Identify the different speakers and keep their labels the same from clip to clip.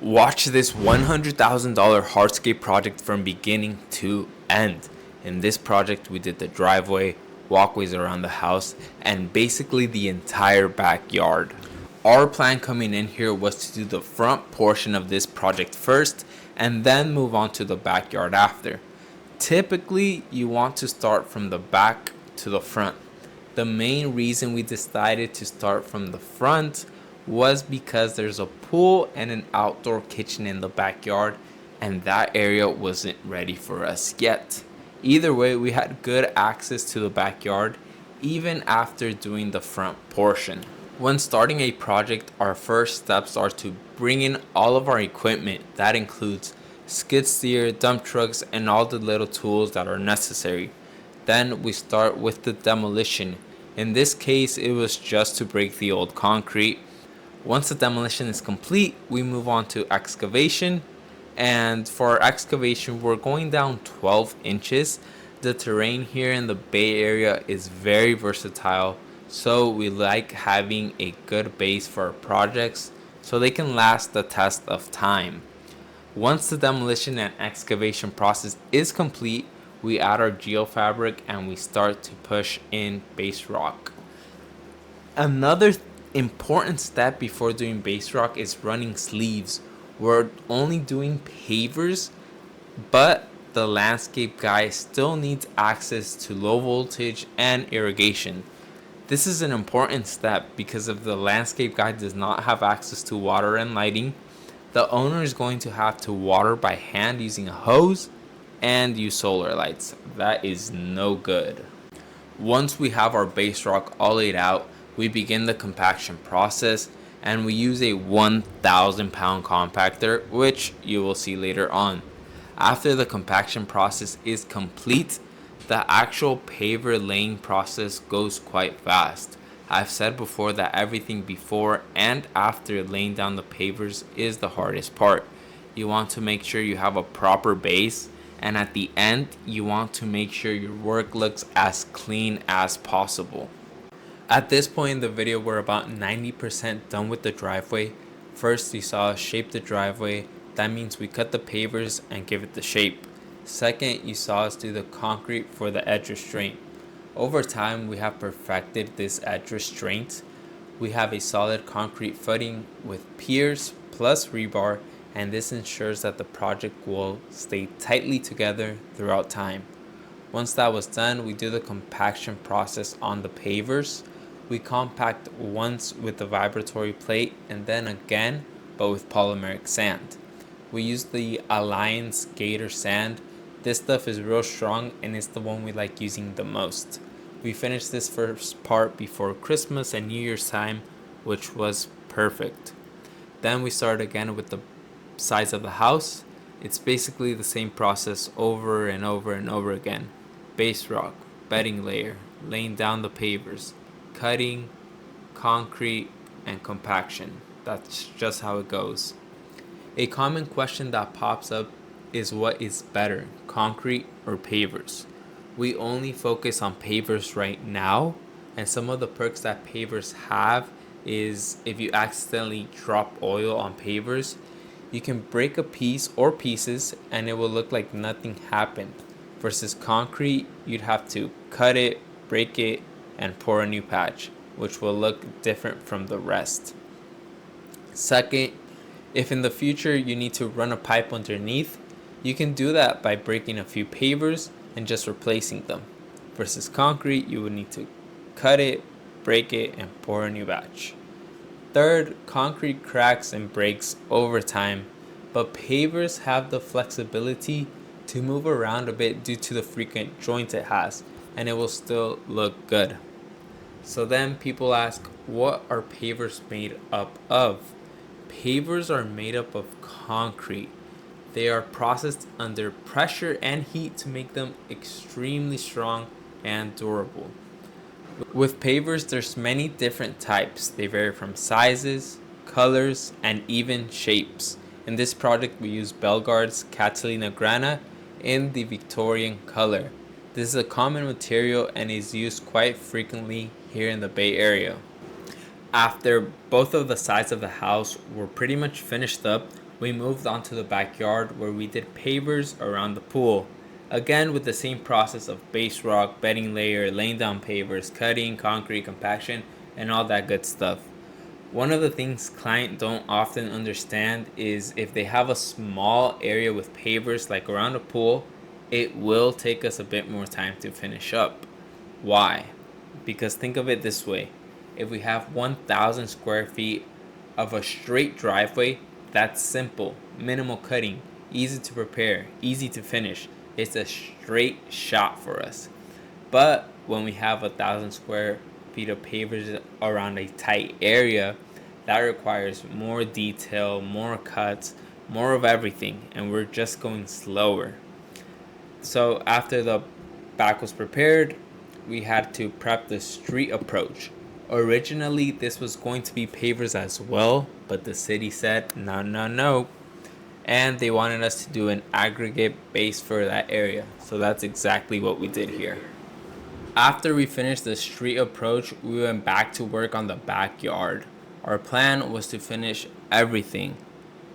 Speaker 1: Watch this $100,000 hardscape project from beginning to end. In this project, we did the driveway, walkways around the house, and basically the entire backyard. Our plan coming in here was to do the front portion of this project first and then move on to the backyard after. Typically, you want to start from the back to the front. The main reason we decided to start from the front was because there's a pool and an outdoor kitchen in the backyard, and that area wasn't ready for us yet. Either way, we had good access to the backyard even after doing the front portion. When starting a project, our first steps are to bring in all of our equipment. That includes skid steer, dump trucks, and all the little tools that are necessary. Then we start with the demolition. In this case, it was just to break the old concrete. Once the demolition is complete, we move on to excavation. And for our excavation, we're going down 12 inches. The terrain here in the Bay Area is very versatile, so we like having a good base for our projects so they can last the test of time. Once the demolition and excavation process is complete, we add our geofabric and we start to push in base rock. Another important step before doing base rock is running sleeves. We're only doing pavers, but the landscape guy still needs access to low voltage and irrigation. This is an important step because if the landscape guy does not have access to water and lighting, the owner is going to have to water by hand using a hose and use solar lights. That is no good. Once we have our base rock all laid out, we begin the compaction process, and we use a 1,000-pound compactor, which you will see later on. After the compaction process is complete, the actual paver laying process goes quite fast. I've said before that everything before and after laying down the pavers is the hardest part. You want to make sure you have a proper base, and at the end, you want to make sure your work looks as clean as possible. At this point in the video, we're about 90% done with the driveway. First, you saw us shape the driveway. That means we cut the pavers and give it the shape. Second, you saw us do the concrete for the edge restraint. Over time, we have perfected this edge restraint. We have a solid concrete footing with piers plus rebar, and this ensures that the project will stay tightly together throughout time. Once that was done, we do the compaction process on the pavers. We compact once with the vibratory plate and then again, but with polymeric sand. We use the Alliance Gator sand. This stuff is real strong and it's the one we like using the most. We finished this first part before Christmas and New Year's time, which was perfect. Then we start again with the sides of the house. It's basically the same process over and over and over again. Base rock, bedding layer, laying down the pavers, cutting, concrete, and compaction. That's just how it goes. A common question that pops up is what is better, concrete or pavers? We only focus on pavers right now, and some of the perks that pavers have is if you accidentally drop oil on pavers, you can break a piece or pieces and it will look like nothing happened. Versus concrete, you'd have to cut it, break it, and pour a new patch, which will look different from the rest. Second, if in the future you need to run a pipe underneath, you can do that by breaking a few pavers and just replacing them. Versus concrete, you would need to cut it, break it, and pour a new batch. Third, concrete cracks and breaks over time, but pavers have the flexibility to move around a bit due to the frequent joints it has, and it will still look good. So then people ask, what are pavers made up of? Pavers are made up of concrete. They are processed under pressure and heat to make them extremely strong and durable. With pavers, there's many different types. They vary from sizes, colors, and even shapes. In this project, we use Belgard's Catalina Grana in the Victorian color. This is a common material and is used quite frequently here in the Bay Area. After both of the sides of the house were pretty much finished up, we moved on to the backyard where we did pavers around the pool. Again with the same process of base rock, bedding layer, laying down pavers, cutting, concrete, compaction, and all that good stuff. One of the things clients don't often understand is if they have a small area with pavers like around a pool, it will take us a bit more time to finish up. Why? Because think of it this way. If we have 1,000 square feet of a straight driveway, that's simple, minimal cutting, easy to prepare, easy to finish. It's a straight shot for us. But when we have 1,000 square feet of pavers around a tight area, that requires more detail, more cuts, more of everything, and we're just going slower. So after the back was prepared, we had to prep the street approach. Originally, this was going to be pavers as well, but the city said no, no, no. And they wanted us to do an aggregate base for that area. So that's exactly what we did here. After we finished the street approach, we went back to work on the backyard. Our plan was to finish everything,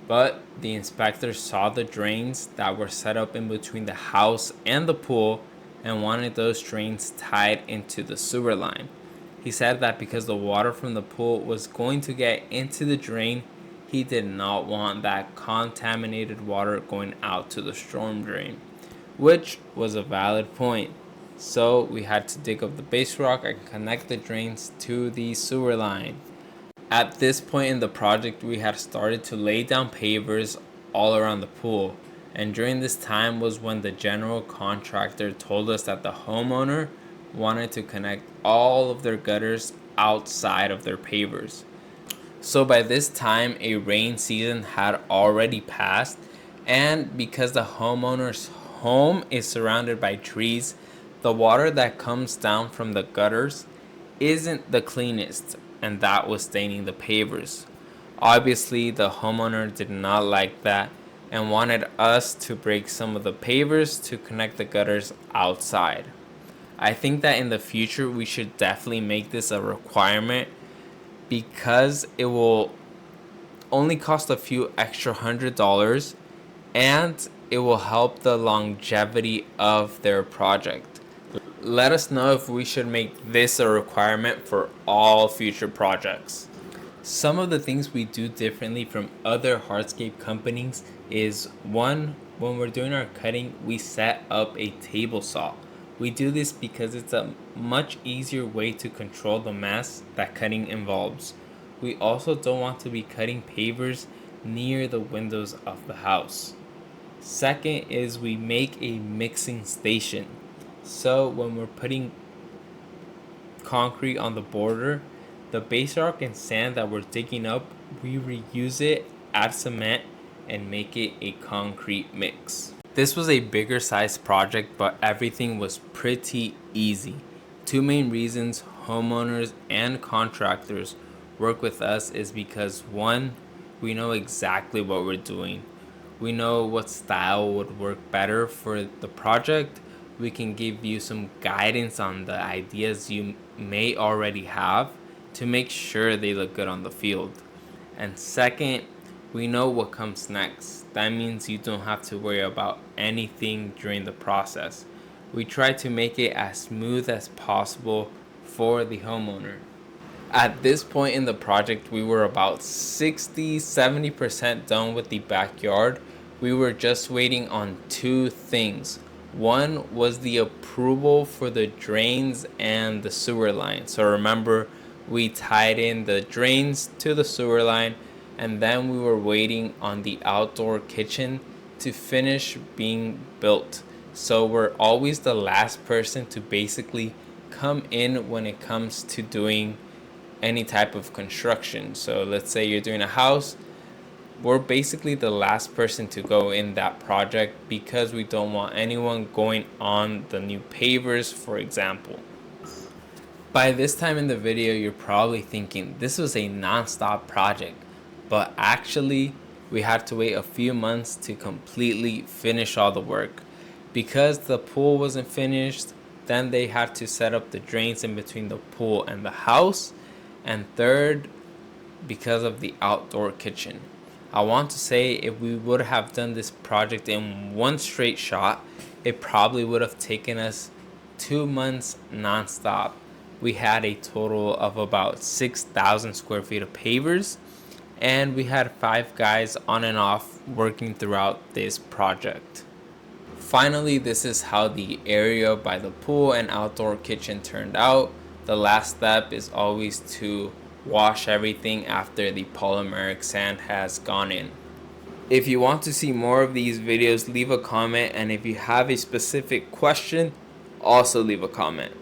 Speaker 1: but the inspector saw the drains that were set up in between the house and the pool and wanted those drains tied into the sewer line. He said that because the water from the pool was going to get into the drain, he did not want that contaminated water going out to the storm drain, which was a valid point. So we had to dig up the base rock and connect the drains to the sewer line. At this point in the project, we had started to lay down pavers all around the pool, and during this time was when the general contractor told us that the homeowner wanted to connect all of their gutters outside of their pavers. So by this time, a rain season had already passed, and because the homeowner's home is surrounded by trees, the water that comes down from the gutters isn't the cleanest, and that was staining the pavers. Obviously, the homeowner did not like that and wanted us to break some of the pavers to connect the gutters outside. I think that in the future we should definitely make this a requirement because it will only cost a few extra $100 and it will help the longevity of their project. Let us know if we should make this a requirement for all future projects. Some of the things we do differently from other hardscape companies is one, when we're doing our cutting, we set up a table saw. We do this because it's a much easier way to control the mass that cutting involves. We also don't want to be cutting pavers near the windows of the house. Second is we make a mixing station. So when we're putting concrete on the border, the base rock and sand that we're digging up, we reuse it, add cement, and make it a concrete mix. This was a bigger size project, but everything was pretty easy. Two main reasons homeowners and contractors work with us is because one, we know exactly what we're doing. We know what style would work better for the project. We can give you some guidance on the ideas you may already have to make sure they look good on the field. And second, we know what comes next. That means you don't have to worry about anything during the process. We try to make it as smooth as possible for the homeowner. At this point in the project, we were about 60-70% done with the backyard. We were just waiting on two things. One was the approval for the drains and the sewer line. So remember, we tied in the drains to the sewer line, and then we were waiting on the outdoor kitchen to finish being built. So we're always the last person to basically come in when it comes to doing any type of construction. So let's say you're doing a house, we're basically the last person to go in that project because we don't want anyone going on the new pavers, for example. By this time in the video, you're probably thinking this was a non-stop project, but actually we had to wait a few months to completely finish all the work. Because the pool wasn't finished, then they had to set up the drains in between the pool and the house, and third, because of the outdoor kitchen. I want to say if we would have done this project in one straight shot, it probably would have taken us 2 months nonstop. We had a total of about 6,000 square feet of pavers, and we had 5 guys on and off working throughout this project. Finally, this is how the area by the pool and outdoor kitchen turned out. The last step is always to wash everything after the polymeric sand has gone in. If you want to see more of these videos, leave a comment, and if you have a specific question, also leave a comment.